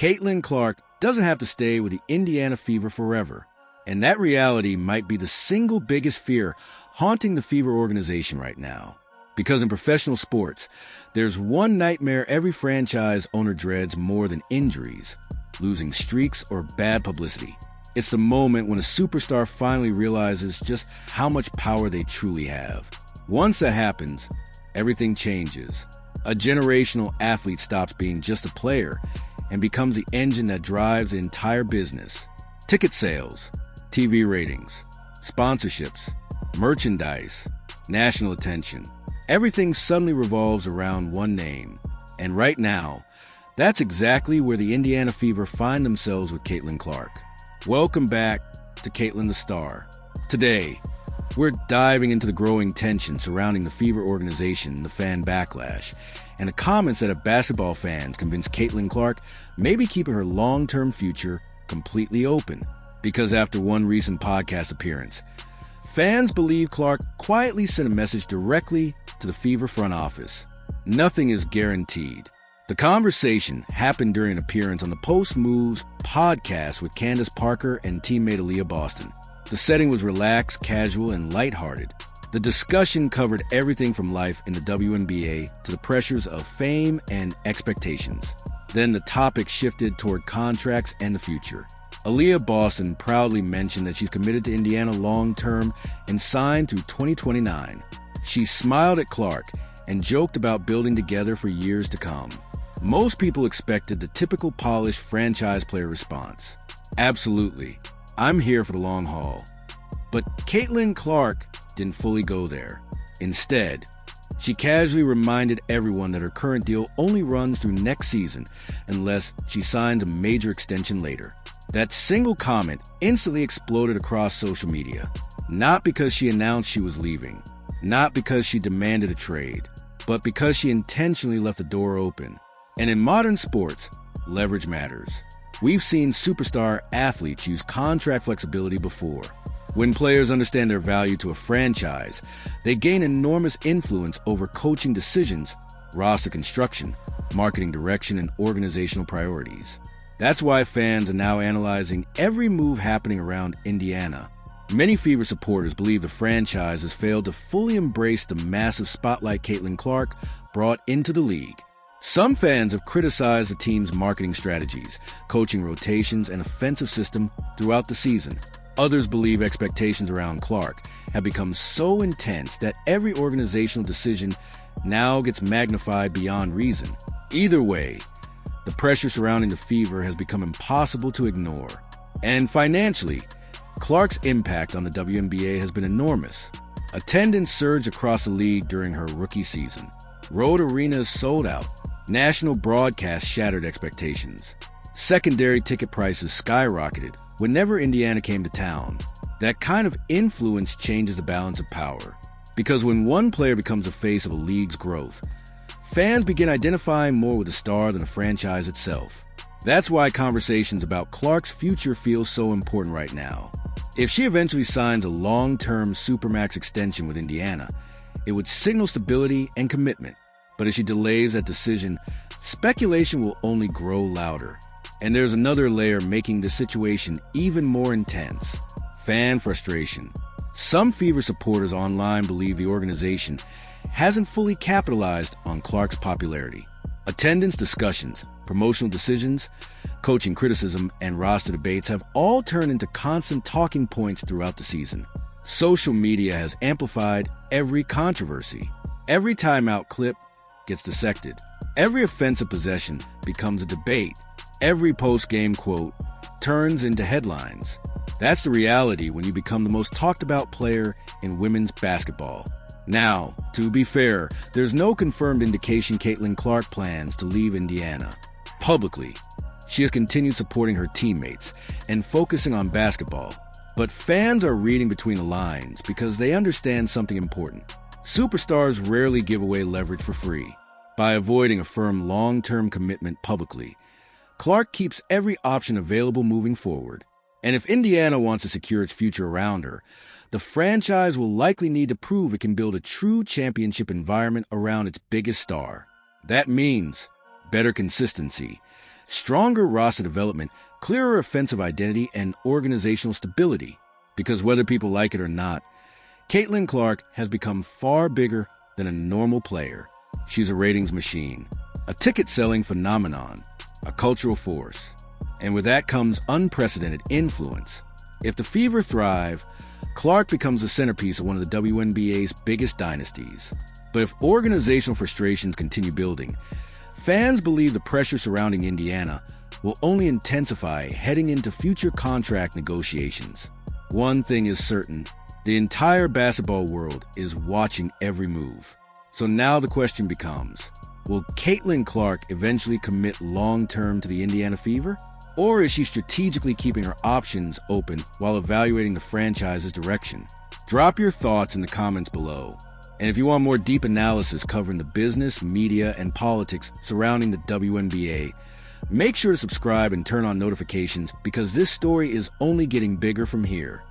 Caitlin Clark doesn't have to stay with the Indiana Fever forever. And that reality might be the single biggest fear haunting the Fever organization right now. Because in professional sports, there's one nightmare every franchise owner dreads more than injuries: losing streaks or bad publicity. It's the moment when a superstar finally realizes just how much power they truly have. Once that happens, everything changes. A generational athlete stops being just a player and becomes the engine that drives the entire business. Ticket sales, TV ratings, sponsorships, merchandise, national attention. Everything suddenly revolves around one name. And right now, that's exactly where the Indiana Fever find themselves with Caitlin Clark. Welcome back to Caitlin the Star. Today, we're diving into the growing tension surrounding the Fever organization and the fan backlash, and the comments that have basketball fans convinced Caitlin Clark may be keeping her long-term future completely open. Because after one recent podcast appearance, fans believe Clark quietly sent a message directly to the Fever front office. Nothing is guaranteed. The conversation happened during an appearance on the Post Moves podcast with Candace Parker and teammate Aliyah Boston. The setting was relaxed, casual, and lighthearted. The discussion covered everything from life in the WNBA to the pressures of fame and expectations. Then the topic shifted toward contracts and the future. Aliyah Boston proudly mentioned that she's committed to Indiana long-term and signed through 2029. She smiled at Clark and joked about building together for years to come. Most people expected the typical polished franchise player response. Absolutely, I'm here for the long haul. But Caitlin Clark didn't fully go there. Instead, she casually reminded everyone that her current deal only runs through next season unless she signs a major extension later. That single comment instantly exploded across social media. Not because she announced she was leaving, not because she demanded a trade, but because she intentionally left the door open. And in modern sports, leverage matters. We've seen superstar athletes use contract flexibility before. When players understand their value to a franchise, they gain enormous influence over coaching decisions, roster construction, marketing direction, and organizational priorities. That's why fans are now analyzing every move happening around Indiana. Many Fever supporters believe the franchise has failed to fully embrace the massive spotlight Caitlin Clark brought into the league. Some fans have criticized the team's marketing strategies, coaching rotations, and offensive system throughout the season. Others believe expectations around Clark have become so intense that every organizational decision now gets magnified beyond reason. Either way, the pressure surrounding the Fever has become impossible to ignore. And financially, Clark's impact on the WNBA has been enormous. Attendance surged across the league during her rookie season. Road arenas sold out. National broadcasts shattered expectations. Secondary ticket prices skyrocketed whenever Indiana came to town. That kind of influence changes the balance of power. Because when one player becomes the face of a league's growth, fans begin identifying more with the star than the franchise itself. That's why conversations about Clark's future feel so important right now. If she eventually signs a long-term Supermax extension with Indiana, it would signal stability and commitment. But if she delays that decision, speculation will only grow louder. And there's another layer making the situation even more intense: fan frustration. Some Fever supporters online believe the organization hasn't fully capitalized on Clark's popularity. Attendance discussions, promotional decisions, coaching criticism, and roster debates have all turned into constant talking points throughout the season. Social media has amplified every controversy. Every timeout clip gets dissected. Every offensive possession becomes a debate. Every post-game quote turns into headlines. That's the reality when you become the most talked about player in women's basketball. Now, to be fair, there's no confirmed indication Caitlin Clark plans to leave Indiana. Publicly, she has continued supporting her teammates and focusing on basketball. But fans are reading between the lines because they understand something important. Superstars rarely give away leverage for free. By avoiding a firm long-term commitment publicly, Clark keeps every option available moving forward. And if Indiana wants to secure its future around her, the franchise will likely need to prove it can build a true championship environment around its biggest star. That means better consistency, stronger roster development, clearer offensive identity, and organizational stability. Because whether people like it or not, Caitlin Clark has become far bigger than a normal player. She's a ratings machine, a ticket-selling phenomenon, a cultural force. And with that comes unprecedented influence. If the Fever thrive, Clark becomes the centerpiece of one of the WNBA's biggest dynasties. But if organizational frustrations continue building, fans believe the pressure surrounding Indiana will only intensify heading into future contract negotiations. One thing is certain, the entire basketball world is watching every move. So now the question becomes, will Caitlin Clark eventually commit long-term to the Indiana Fever? Or is she strategically keeping her options open while evaluating the franchise's direction? Drop your thoughts in the comments below. And if you want more deep analysis covering the business, media, and politics surrounding the WNBA, make sure to subscribe and turn on notifications because this story is only getting bigger from here.